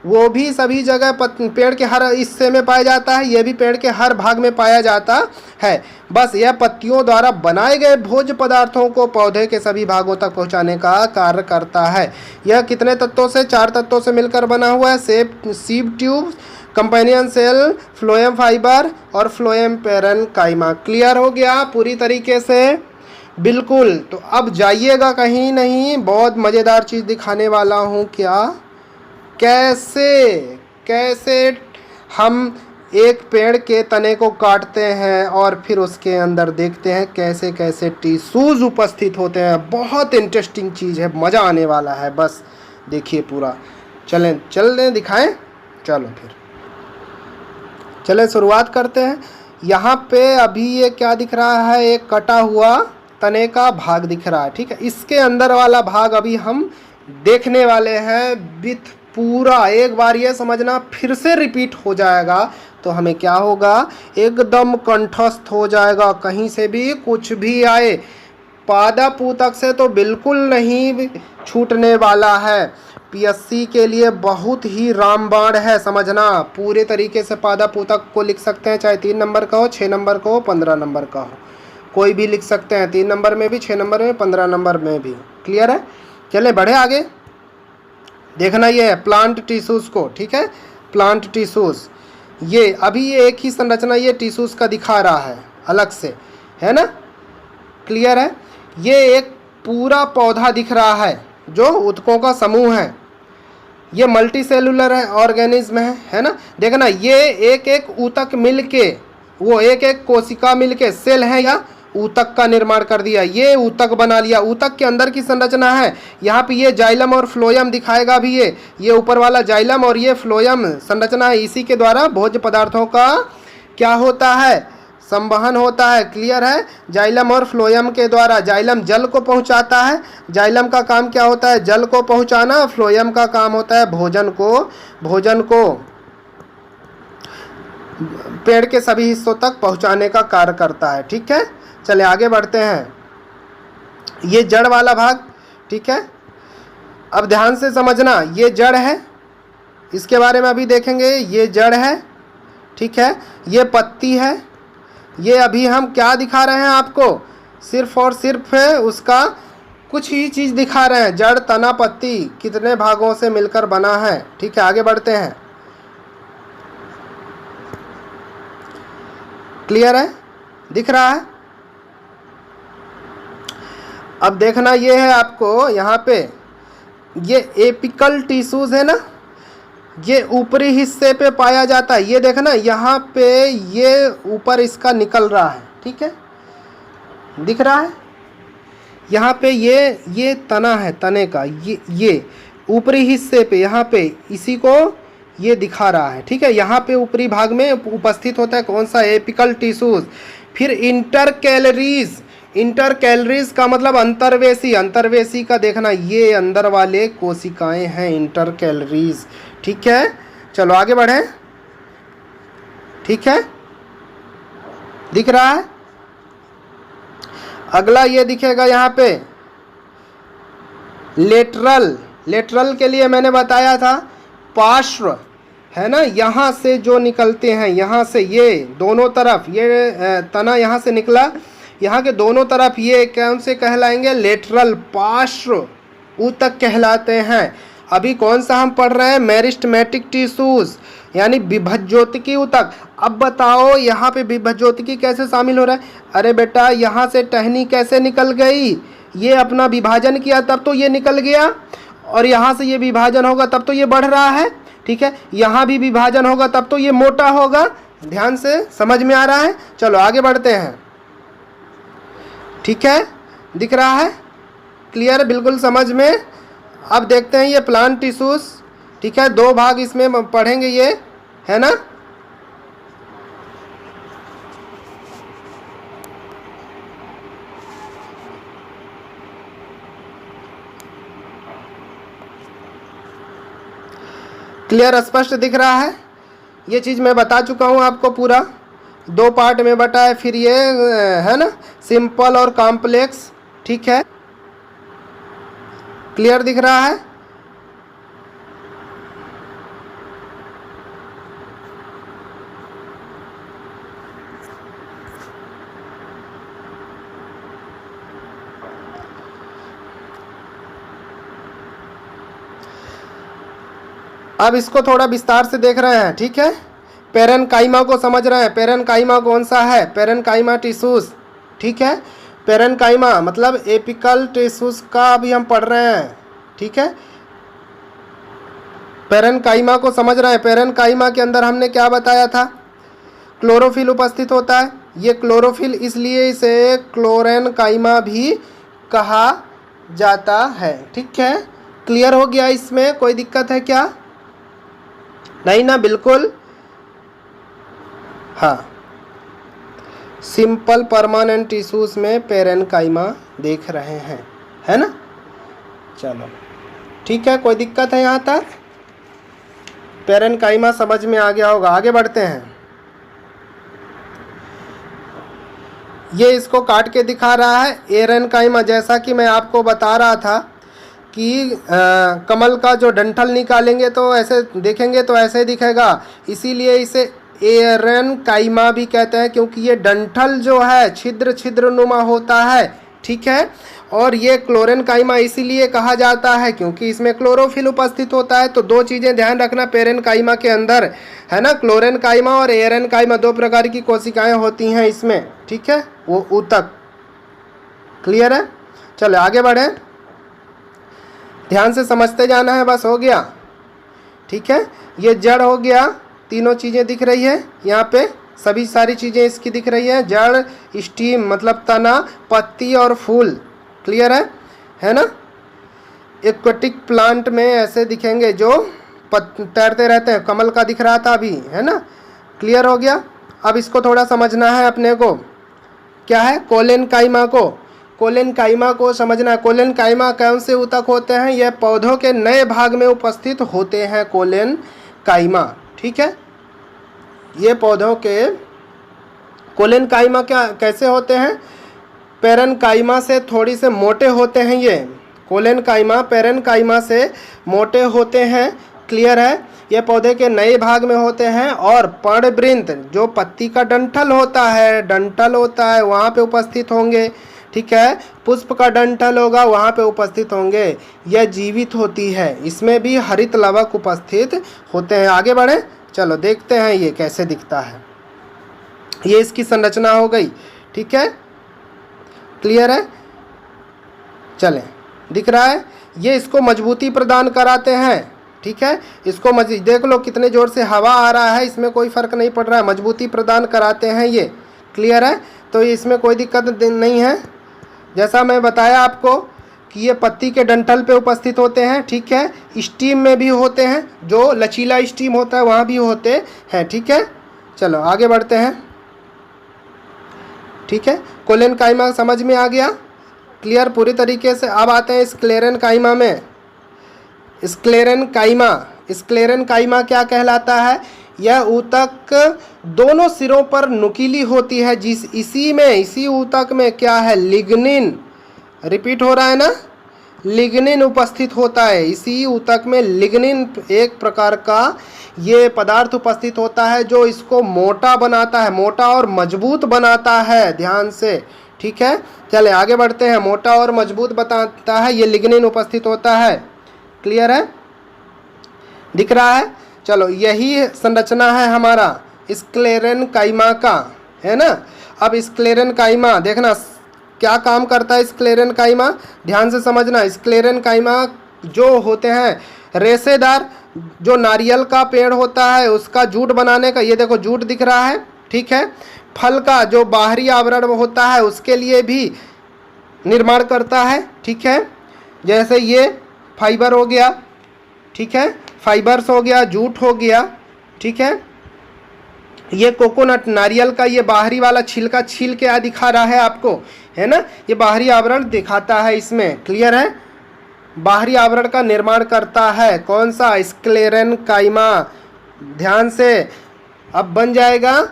वो भी सभी जगह पेड़ के हर हिस्से में पाया जाता है, यह भी पेड़ के हर भाग में पाया जाता है। बस यह पत्तियों द्वारा बनाए गए भोज्य पदार्थों को पौधे के सभी भागों तक पहुंचाने का कार्य करता है। यह कितने तत्वों से, 4 तत्वों से मिलकर बना हुआ है, sieve tube, companion cell, phloem fibre और फ्लोएम पैरेन्काइमा। क्लियर हो गया पूरी तरीके से, बिल्कुल। तो अब जाइएगा कहीं नहीं, बहुत मज़ेदार चीज़ दिखाने वाला हूँ। क्या, कैसे हम एक पेड़ के तने को काटते हैं और फिर उसके अंदर देखते हैं कैसे कैसे टिश्यूज उपस्थित होते हैं। बहुत इंटरेस्टिंग चीज़ है, मज़ा आने वाला है, बस देखिए पूरा। चलें दिखाएं, चलो फिर चलें शुरुआत करते हैं। यहाँ पे अभी ये क्या दिख रहा है, एक कटा हुआ तने का भाग दिख रहा है, ठीक है। इसके अंदर वाला भाग अभी हम देखने वाले हैं विथ पूरा। एक बार ये समझना, फिर से रिपीट हो जाएगा तो हमें क्या होगा, एकदम कंठस्थ हो जाएगा, कहीं से भी कुछ भी आए, पादप ऊतक से तो बिल्कुल नहीं छूटने वाला है। PSC के लिए बहुत ही रामबाण है, समझना पूरे तरीके से। पादप ऊतक को लिख सकते हैं, चाहे 3 नंबर का हो, 6 नंबर का हो, 15 नंबर का हो, कोई भी लिख सकते हैं, 3 नंबर में भी, 6 नंबर में, 15 नंबर में भी। क्लियर है, चले बढ़े आगे। देखना ये है प्लांट टिश्यूज को, ठीक है, प्लांट टिश्यूज। ये अभी ये एक ही संरचना ये टिश्यूज का दिखा रहा है अलग से, है ना। क्लियर है, ये एक पूरा पौधा दिख रहा है जो ऊतकों का समूह है। ये मल्टी सेलुलर है, ऑर्गेनिज्म है ना। देखना ये एक एक ऊतक मिलके, वो एक एक कोशिका मिलके सेल है या ऊतक का निर्माण कर दिया, ये ऊतक बना लिया। ऊतक के अंदर की संरचना है, यहाँ पे ये जाइलम और फ्लोएम दिखाएगा भी, ये ऊपर वाला जाइलम और ये फ्लोएम संरचना है। इसी के द्वारा भोज्य पदार्थों का क्या होता है, संवहन होता है। क्लियर है, जाइलम और फ्लोएम के द्वारा। जाइलम जल को पहुँचाता है, जाइलम का काम क्या होता है, जल को पहुँचाना। फ्लोएम का काम होता है भोजन को पेड़ के सभी हिस्सों तक पहुँचाने का कार्य करता है, ठीक है। चले आगे बढ़ते हैं। ये जड़ वाला भाग, ठीक है, अब ध्यान से समझना, ये जड़ है, इसके बारे में अभी देखेंगे। ये जड़ है, ठीक है, ये पत्ती है। ये अभी हम क्या दिखा रहे हैं आपको, सिर्फ और सिर्फ उसका कुछ ही चीज़ दिखा रहे हैं, जड़, तना, पत्ती कितने भागों से मिलकर बना है, ठीक है। आगे बढ़ते हैं। क्लियर है, दिख रहा है। अब देखना ये है आपको यहाँ पे, ये एपिकल टिश्यूज है ना, ये ऊपरी हिस्से पे पाया जाता है। ये देखना यहाँ पे ये ऊपर इसका निकल रहा है, ठीक है, दिख रहा है यहाँ पे, ये तना है, तने का ये ऊपरी हिस्से पे यहाँ पे इसी को ये दिखा रहा है, ठीक है। यहाँ पे ऊपरी भाग में उपस्थित होता है कौन सा, एपिकल टिश्यूज। फिर इंटरकैलरीज, इंटरकैलरीज का मतलब अंतर्वेशी, अंतर्वेशी का देखना ये अंदर वाले कोशिकाएं हैं इंटरकैलरीज, ठीक है। चलो आगे बढ़े, ठीक है, दिख रहा है। अगला ये दिखेगा यहाँ पे लेटरल, लेटरल के लिए मैंने बताया था पार्श्व, है ना, यहाँ से जो निकलते हैं, यहाँ से ये दोनों तरफ, ये तना यहाँ से निकला, यहाँ के दोनों तरफ ये कौन से कहलाएंगे, लेटरल, पार्श्व ऊतक कहलाते हैं। अभी कौन सा हम पढ़ रहे हैं, मेरिस्टेमेटिक टिश्यूज, यानी विभज्योतिकी ऊतक। अब बताओ यहाँ पे विभज्योतिकी कैसे शामिल हो रहा है। अरे बेटा यहाँ से टहनी कैसे निकल गई, ये अपना विभाजन किया तब तो ये निकल गया, और यहाँ से ये विभाजन होगा तब तो ये बढ़ रहा है, ठीक है। यहाँ भी विभाजन होगा तब तो ये मोटा होगा। ध्यान से समझ में आ रहा है। चलो आगे बढ़ते हैं, ठीक है, दिख रहा है, क्लियर, बिल्कुल समझ में। अब देखते हैं ये प्लांट टिश्यूज, ठीक है, दो भाग इसमें पढ़ेंगे ये, है ना। क्लियर, स्पष्ट दिख रहा है। ये चीज़ मैं बता चुका हूँ आपको, पूरा दो पार्ट में बटा है। फिर ये है ना सिंपल और कॉम्प्लेक्स, ठीक है, क्लियर दिख रहा है। अब इसको थोड़ा विस्तार से देख रहे हैं, ठीक है। पेरेन्काइमा को समझ रहे हैं, पेरेन्काइमा कौन सा है, पेरेन्काइमा टिश्यूज, ठीक है। पेरेन्काइमा मतलब एपिकल टिश्यूज का अभी हम पढ़ रहे हैं, ठीक है। पेरेन्काइमा को समझ रहे हैं। पेरेन्काइमा के अंदर हमने क्या बताया था, क्लोरोफिल उपस्थित होता है। ये क्लोरोफिल इसलिए इसे क्लोरेन्काइमा भी कहा जाता है, ठीक है। क्लियर हो गया, इसमें कोई दिक्कत है क्या, नहीं ना, बिल्कुल, हाँ। सिंपल परमानेंट टिश्यूज में पेरेन्काइमा देख रहे हैं, है ना। चलो ठीक है, कोई दिक्कत है यहाँ तक, पेरेन्काइमा समझ में आ गया होगा। आगे बढ़ते हैं। ये इसको काट के दिखा रहा है एरेन्काइमा। जैसा कि मैं आपको बता रहा था कि कमल का जो डंठल निकालेंगे तो ऐसे देखेंगे तो ऐसे दिखेगा, इसीलिए इसे एरेन्काइमा भी कहते हैं, क्योंकि ये डंठल जो है छिद्र छिद्र नुमा होता है, ठीक है। और ये क्लोरेन्काइमा इसीलिए कहा जाता है क्योंकि इसमें क्लोरोफिल उपस्थित होता है। तो दो चीज़ें ध्यान रखना पेरेन्काइमा के अंदर, है ना, क्लोरेन्काइमा और एरेन्काइमा, दो प्रकार की कोशिकाएं होती हैं इसमें, ठीक है, वो ऊतक। क्लियर है। चलो आगे बढ़ें, ध्यान से समझते जाना है, बस हो गया, ठीक है। ये जड़ हो गया, तीनों चीज़ें दिख रही है यहाँ पे, सभी सारी चीज़ें इसकी दिख रही है, जड़, स्टीम मतलब तना, पत्ती और फूल। क्लियर है ना। एक्वेटिक प्लांट में ऐसे दिखेंगे जो तैरते रहते हैं, कमल का दिख रहा था अभी, है ना। क्लियर हो गया। अब इसको थोड़ा समझना है अपने को, क्या है, कोलेन्काइमा को, कोलेन्काइमा को समझना है। कोलेन्काइमा कौन से ऊतक होते हैं, यह पौधों के नए भाग में उपस्थित होते हैं, कोलेन्काइमा, ठीक है। ये पौधों के कोलेन्काइमा क्या कैसे होते हैं, पेरेन्काइमा से थोड़ी से मोटे होते हैं। ये कोलेन्काइमा पेरेन्काइमा से मोटे होते हैं। क्लियर है। ये पौधे के नए भाग में होते हैं और पर्णवृंत जो पत्ती का डंठल होता है वहाँ पे उपस्थित होंगे, ठीक है। पुष्प का डंठल होगा वहाँ पे उपस्थित होंगे। यह जीवित होती है, इसमें भी हरित लवक उपस्थित होते हैं। आगे बढ़ें, चलो देखते हैं ये कैसे दिखता है। ये इसकी संरचना हो गई, ठीक है, क्लियर है। चलें, दिख रहा है, ये इसको मजबूती प्रदान कराते हैं। ठीक है, इसको देख लो कितने ज़ोर से हवा आ रहा है, इसमें कोई फ़र्क नहीं पड़ रहा है, मजबूती प्रदान कराते हैं ये। क्लियर है, तो इसमें कोई दिक्कत नहीं है। जैसा मैं बताया आपको कि ये पत्ती के डंठल पे उपस्थित होते हैं। ठीक है, स्टीम में भी होते हैं, जो लचीला स्टीम होता है वहाँ भी होते हैं। ठीक है, चलो आगे बढ़ते हैं। ठीक है, कोलेन काइमा समझ में आ गया, क्लियर पूरी तरीके से। अब आते हैं स्क्लेरन काइमा में। स्क्लेरन काइमा क्या कहलाता है? यह ऊतक दोनों सिरों पर नुकीली होती है, इसी ऊतक में क्या है? लिग्निन, रिपीट हो रहा है ना, लिग्निन उपस्थित होता है। इसी ऊतक में लिग्निन एक प्रकार का ये पदार्थ उपस्थित होता है जो इसको मोटा बनाता है, मोटा और मजबूत बनाता है, ध्यान से। ठीक है, चले आगे बढ़ते हैं। मोटा और मजबूत बताता है, ये लिग्निन उपस्थित होता है। क्लियर है, दिख रहा है? चलो, यही संरचना है हमारा स्क्लेरन काइमा का, है ना। अब स्क्लेरन काइमा देखना क्या काम करता है। स्क्लेरन काइमा ध्यान से समझना। स्क्लेरन काइमा जो होते हैं रेशेदार, जो नारियल का पेड़ होता है उसका जूट बनाने का, ये देखो जूट दिख रहा है। ठीक है, फल का जो बाहरी आवरण होता है उसके लिए भी निर्माण करता है। ठीक है, जैसे ये फाइबर हो गया, ठीक है, फाइबर्स हो गया, जूट हो गया। ठीक है, ये कोकोनट नारियल का ये बाहरी वाला छिलका छील के दिखा रहा है आपको, है ना, ये बाहरी आवरण दिखाता है इसमें। क्लियर है, बाहरी आवरण का निर्माण करता है कौन सा? स्क्लेरन काइमा। ध्यान से अब बन जाएगा।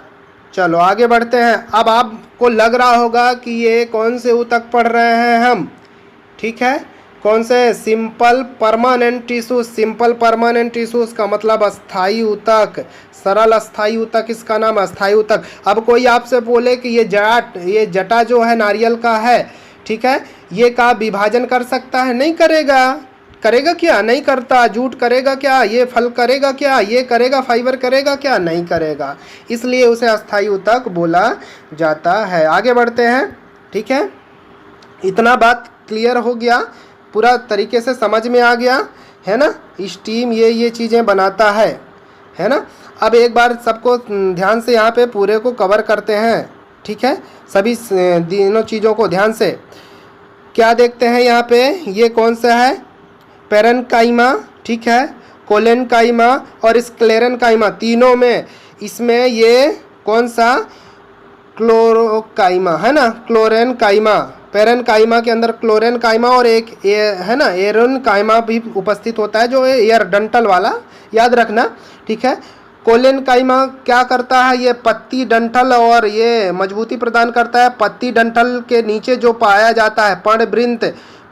चलो आगे बढ़ते हैं। अब आपको लग रहा होगा कि ये कौन से ऊतक पढ़ रहे हैं हम। ठीक है, कौन से? Simple permanent tissues. Simple permanent tissues का मतलब अस्थाई ऊतक, सरल अस्थाई ऊतक, इसका नाम अस्थाई ऊतक। अब कोई आपसे बोले कि ये जटा जो है नारियल का है, ठीक है, ये का विभाजन कर सकता है? नहीं करेगा। करेगा क्या? नहीं करता। जूट करेगा क्या? ये फल करेगा क्या? ये करेगा। फाइबर करेगा क्या? नहीं करेगा। इसलिए उसे अस्थाई ऊतक बोला जाता है। आगे बढ़ते हैं। ठीक है, इतना बात क्लियर हो गया, पूरा तरीके से समझ में आ गया, है ना। स्टीम ये चीज़ें बनाता है ना। अब एक बार सबको ध्यान से यहाँ पे पूरे को कवर करते हैं। ठीक है, सभी तीनों चीज़ों को ध्यान से। क्या देखते हैं यहाँ पे? ये कौन सा है? पेरेन्काइमा, ठीक है, कोलेन काइमा और स्क्लेरन काइमा, तीनों में इसमें ये कौन सा? क्लोरोकाइमा, है ना, क्लोरेन काइमा। पेरेन्काइमा के अंदर क्लोरेन काइमा और एक है ना एरन काइमा भी उपस्थित होता है, जो एयर डंटल वाला, याद रखना। ठीक है, कोलेन काइमा क्या करता है? ये पत्ती डंठल और ये मजबूती प्रदान करता है। पत्ती डंठल के नीचे जो पाया जाता है पर्णवृंत,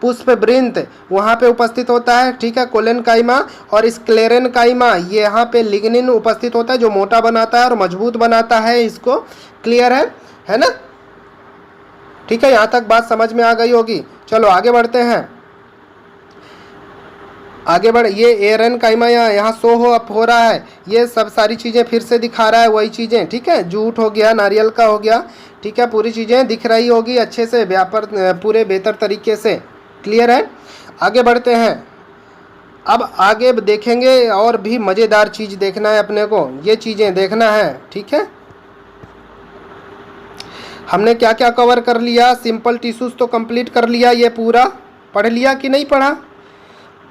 पुष्प वृंत, वहाँ पे उपस्थित होता है। ठीक है, कोलेन काइमा। और स्क्लेरन काइमा, ये यहाँ पे लिग्निन उपस्थित होता है जो मोटा बनाता है और मजबूत बनाता है इसको। क्लियर है ना। ठीक है, यहाँ तक बात समझ में आ गई होगी। चलो आगे बढ़ते हैं। आगे बढ़, ये एरन काइमा यहाँ शो हो रहा है, ये सब सारी चीज़ें फिर से दिखा रहा है वही चीज़ें। ठीक है, जूट हो गया, नारियल का हो गया, ठीक है, पूरी चीज़ें दिख रही होगी अच्छे से, पूरे बेहतर तरीके से। क्लियर है, आगे बढ़ते हैं। अब आगे देखेंगे और भी मज़ेदार चीज़ देखना है अपने को, ये चीज़ें देखना है। ठीक है, हमने क्या क्या कवर कर लिया? सिंपल टिश्यूज तो कंप्लीट कर लिया, ये पूरा पढ़ लिया कि नहीं पढ़ा?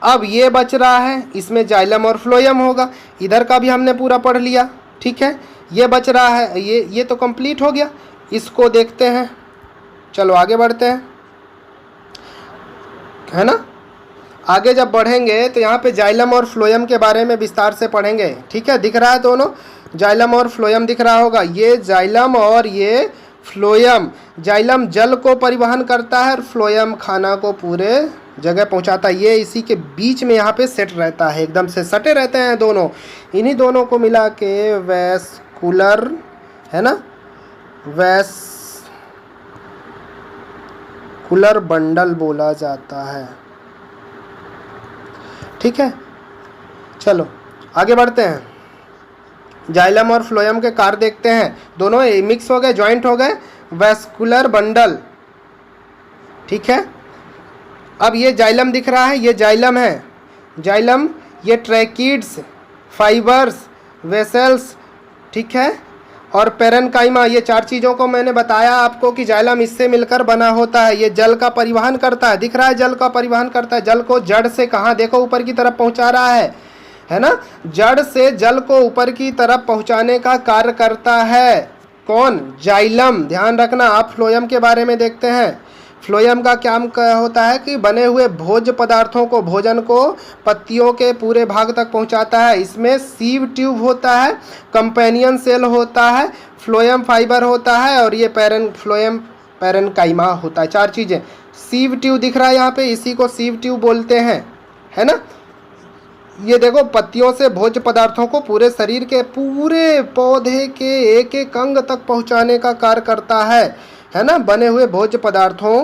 अब ये बच रहा है, इसमें जाइलम और फ्लोएम होगा, इधर का भी हमने पूरा पढ़ लिया। ठीक है, ये बच रहा है, ये तो कंप्लीट हो गया, इसको देखते हैं। चलो आगे बढ़ते हैं, है ना। आगे जब बढ़ेंगे तो यहाँ पे जाइलम और फ्लोएम के बारे में विस्तार से पढ़ेंगे। ठीक है, दिख रहा है दोनों, जाइलम और फ्लोएम दिख रहा होगा। ये जाइलम और ये फ्लोएम, जाइलम जल को परिवहन करता है और फ्लोएम खाना को पूरे जगह पहुंचाता है। ये इसी के बीच में यहाँ पे सेट रहता है, एकदम से सटे रहते हैं दोनों। इन्हीं दोनों को मिला के वैस्कुलर, है ना, वैस्कुलर बंडल बोला जाता है। ठीक है, चलो आगे बढ़ते हैं। जाइलम और फ्लोएम के कार्य देखते हैं, दोनों मिक्स हो गए, जॉइंट हो गए, वैस्कुलर बंडल। ठीक है, अब ये जाइलम दिख रहा है, ये जाइलम है, जाइलम, ये ट्रैकिड्स, फाइबर्स, वेसल्स, ठीक है, और पेरेन्काइमा, ये 4 चीज़ों को मैंने बताया आपको कि जाइलम इससे मिलकर बना होता है। ये जल का परिवहन करता है, दिख रहा है, जल का परिवहन करता है, जल को जड़ से कहाँ, देखो ऊपर की तरफ पहुँचा रहा है ना, जड़ से जल को ऊपर की तरफ पहुँचाने का कार्य करता है कौन, जाइलम। ध्यान रखना, आप फ्लोएम के बारे में देखते हैं, फ्लोएम का क्या होता है कि बने हुए भोज्य पदार्थों को, भोजन को पत्तियों के पूरे भाग तक पहुंचाता है। इसमें सीव ट्यूब होता है, कंपेनियन सेल होता है, फ्लोएम फाइबर होता है और ये फ्लोएम पेरेन्काइमा होता है। 4 चीज़ें। सीव ट्यूब दिख रहा है यहाँ पे, इसी को सीव ट्यूब बोलते हैं, है ना। ये देखो, पत्तियों से भोज्य पदार्थों को पूरे शरीर के, पूरे पौधे के एक एक अंग तक पहुँचाने का कार्य करता है ना, बने हुए भोज्य पदार्थों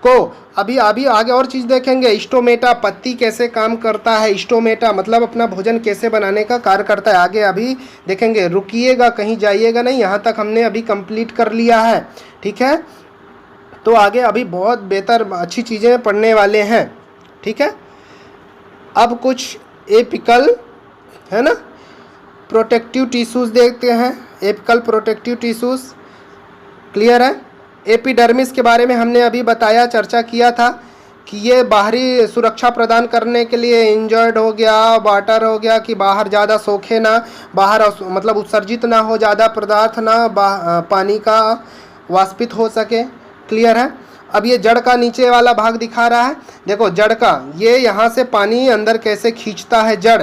को। अभी आगे और चीज़ देखेंगे, स्टोमेटा, पत्ती कैसे काम करता है, स्टोमेटा मतलब अपना भोजन कैसे बनाने का कार्य करता है, आगे अभी देखेंगे। रुकिएगा, कहीं जाइएगा नहीं, यहाँ तक हमने अभी कंप्लीट कर लिया है, ठीक है। तो आगे अभी बहुत बेहतर अच्छी चीज़ें पढ़ने वाले हैं, ठीक है। अब कुछ एपिकल, है ना, प्रोटेक्टिव टिश्यूज़ देखते हैं। एपिकल प्रोटेक्टिव टिश्यूज़ क्लियर है। एपिडर्मिस के बारे में हमने अभी बताया, चर्चा किया था कि ये बाहरी सुरक्षा प्रदान करने के लिए इंजर्ड हो गया, वाटर हो गया कि बाहर ज़्यादा सोखे ना, बाहर मतलब उत्सर्जित ना हो, ज़्यादा पदार्थ ना पानी का वाष्पित हो सके, क्लियर है। अब ये जड़ का नीचे वाला भाग दिखा रहा है, देखो जड़ का, ये यहाँ से पानी अंदर कैसे खींचता है जड़,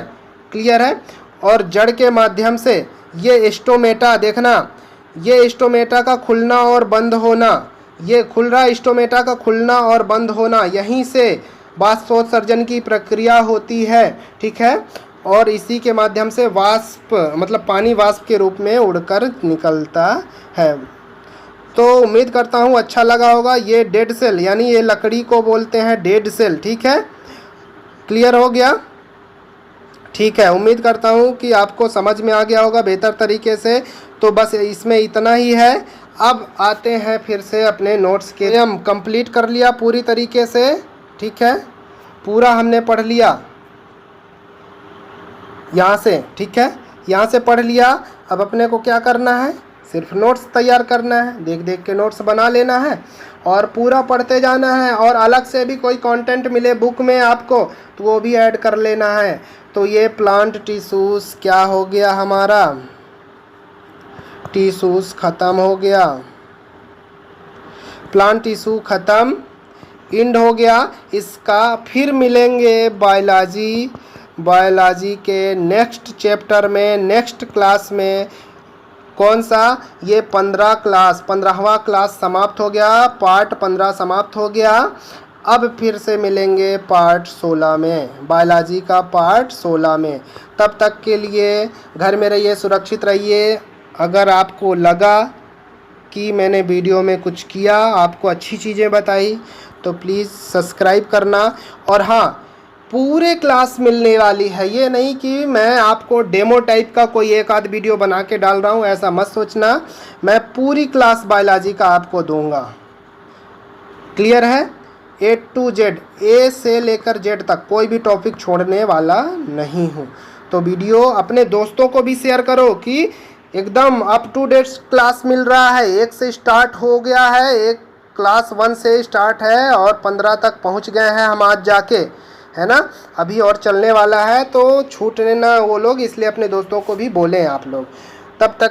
क्लियर है। और जड़ के माध्यम से ये स्टोमेटा, देखना, ये स्टोमेटा का खुलना और बंद होना, ये खुल रहा स्टोमेटा का खुलना और बंद होना, यहीं से वाष्पोत्सर्जन की प्रक्रिया होती है, ठीक है। और इसी के माध्यम से वाष्प मतलब पानी वाष्प के रूप में उड़कर निकलता है। तो उम्मीद करता हूँ अच्छा लगा होगा। ये डेड सेल, यानी ये लकड़ी को बोलते हैं डेड सेल, ठीक है। क्लियर हो गया, ठीक है। उम्मीद करता हूँ कि आपको समझ में आ गया होगा बेहतर तरीके से। तो बस इसमें इतना ही है। अब आते हैं फिर से अपने नोट्स के, हम कंप्लीट कर लिया पूरी तरीके से, ठीक है, पूरा हमने पढ़ लिया यहाँ से, ठीक है, यहाँ से पढ़ लिया। अब अपने को क्या करना है, सिर्फ नोट्स तैयार करना है, देख देख के नोट्स बना लेना है और पूरा पढ़ते जाना है। और अलग से भी कोई कंटेंट मिले बुक में आपको तो वो भी ऐड कर लेना है। तो ये प्लांट टिश्यूज़ क्या हो गया हमारा, टिश्यूज़ ख़त्म हो गया, प्लांट टिश्यू ख़त्म, इंड हो गया इसका। फिर मिलेंगे बायोलॉजी के नेक्स्ट चैप्टर में, नेक्स्ट क्लास में। कौन सा, ये 15वां क्लास समाप्त हो गया, पार्ट 15 समाप्त हो गया। अब फिर से मिलेंगे पार्ट 16 में, बायोलॉजी का पार्ट 16 में। तब तक के लिए घर में रहिए, सुरक्षित रहिए। अगर आपको लगा कि मैंने वीडियो में कुछ किया, आपको अच्छी चीज़ें बताई, तो प्लीज़ सब्सक्राइब करना। और हाँ, पूरे क्लास मिलने वाली है, ये नहीं कि मैं आपको डेमो टाइप का कोई एक आध वीडियो बना के डाल रहा हूँ, ऐसा मत सोचना। मैं पूरी क्लास बायोलॉजी का आपको दूंगा, क्लियर है, A to Z, A से लेकर Z तक कोई भी टॉपिक छोड़ने वाला नहीं हूँ। तो वीडियो अपने दोस्तों को भी शेयर करो कि एकदम अप टू डेट क्लास मिल रहा है। 1 से स्टार्ट हो गया है, एक क्लास 1 से स्टार्ट है और 15 तक पहुँच गए हैं हम आज जाके, है ना। अभी और चलने वाला है, तो छूटने ना वो लोग, इसलिए अपने दोस्तों को भी बोलें आप लोग। तब तक